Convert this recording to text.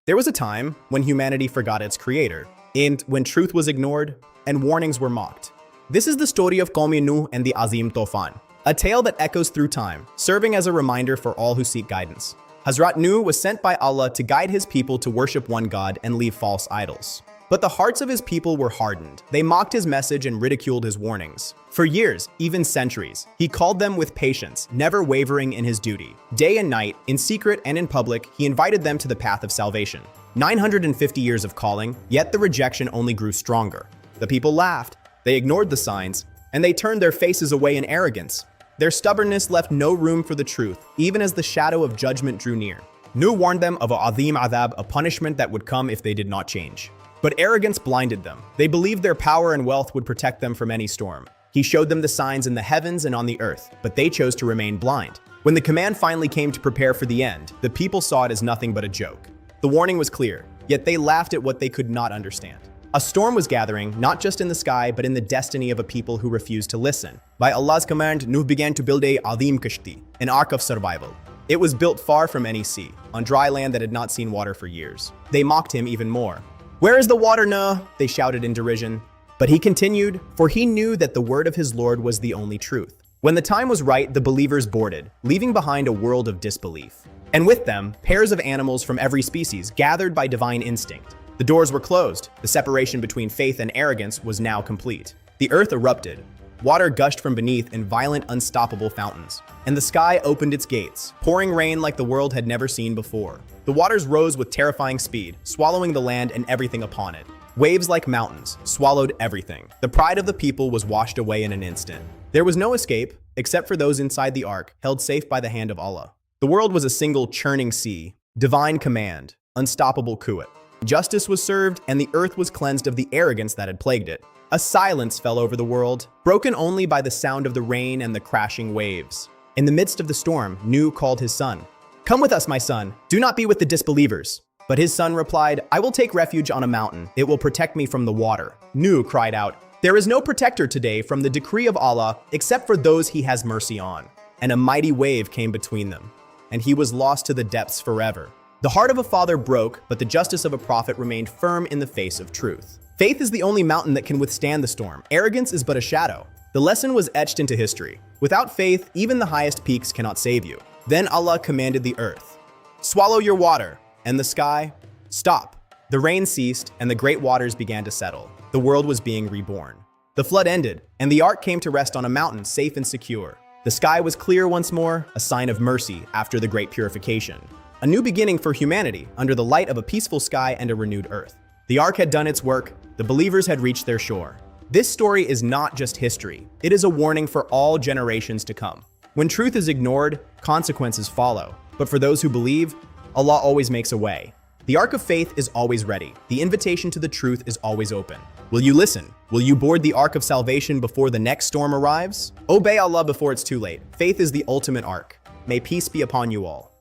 There was a time when humanity forgot its creator, and when truth was ignored and warnings were mocked. This is the story of Qawm Nuh and the Azim Tufan, a tale that echoes through time, serving as a reminder for all who seek guidance. Hazrat Nuh was sent by Allah to guide his people to worship one God and leave false idols. But the hearts of his people were hardened. They mocked his message and ridiculed his warnings. For years, even centuries, he called them with patience, never wavering in his duty. Day and night, in secret and in public, he invited them to the path of salvation. 950 years of calling, yet the rejection only grew stronger. The people laughed, they ignored the signs, and they turned their faces away in arrogance. Their stubbornness left no room for the truth, even as the shadow of judgment drew near. Nuh warned them of a azim adhab, a punishment that would come if they did not change. But arrogance blinded them. They believed their power and wealth would protect them from any storm. He showed them the signs in the heavens and on the earth, but they chose to remain blind. When the command finally came to prepare for the end, the people saw it as nothing but a joke. The warning was clear, yet they laughed at what they could not understand. A storm was gathering, not just in the sky, but in the destiny of a people who refused to listen. By Allah's command, Nuh began to build a azim kashti, an ark of survival. It was built far from any sea, on dry land that had not seen water for years. They mocked him even more. "Where is the water, Nuh?" they shouted in derision. But he continued, for he knew that the word of his Lord was the only truth. When the time was right, the believers boarded, leaving behind a world of disbelief. And with them, pairs of animals from every species, gathered by divine instinct. The doors were closed. The separation between faith and arrogance was now complete. The earth erupted. Water gushed from beneath in violent, unstoppable fountains. And the sky opened its gates, pouring rain like the world had never seen before. The waters rose with terrifying speed, swallowing the land and everything upon it. Waves like mountains swallowed everything. The pride of the people was washed away in an instant. There was no escape, except for those inside the ark, held safe by the hand of Allah. The world was a single churning sea, divine command, unstoppable kuwwat. Justice was served, and the earth was cleansed of the arrogance that had plagued it. A silence fell over the world, broken only by the sound of the rain and the crashing waves. In the midst of the storm, Nuh called his son. "Come with us, my son. Do not be with the disbelievers." But his son replied, "I will take refuge on a mountain. It will protect me from the water." Nuh cried out, "There is no protector today from the decree of Allah except for those he has mercy on." And a mighty wave came between them, and he was lost to the depths forever. The heart of a father broke, but the justice of a prophet remained firm in the face of truth. Faith is the only mountain that can withstand the storm. Arrogance is but a shadow. The lesson was etched into history. Without faith, even the highest peaks cannot save you. Then Allah commanded the earth, "Swallow your water," and the sky, "Stop." The rain ceased, and the great waters began to settle. The world was being reborn. The flood ended, and the ark came to rest on a mountain, safe and secure. The sky was clear once more, a sign of mercy after the great purification. A new beginning for humanity under the light of a peaceful sky and a renewed earth. The ark had done its work. The believers had reached their shore. This story is not just history. It is a warning for all generations to come. When truth is ignored, consequences follow. But for those who believe, Allah always makes a way. The ark of faith is always ready. The invitation to the truth is always open. Will you listen? Will you board the ark of salvation before the next storm arrives? Obey Allah before it's too late. Faith is the ultimate ark. May peace be upon you all.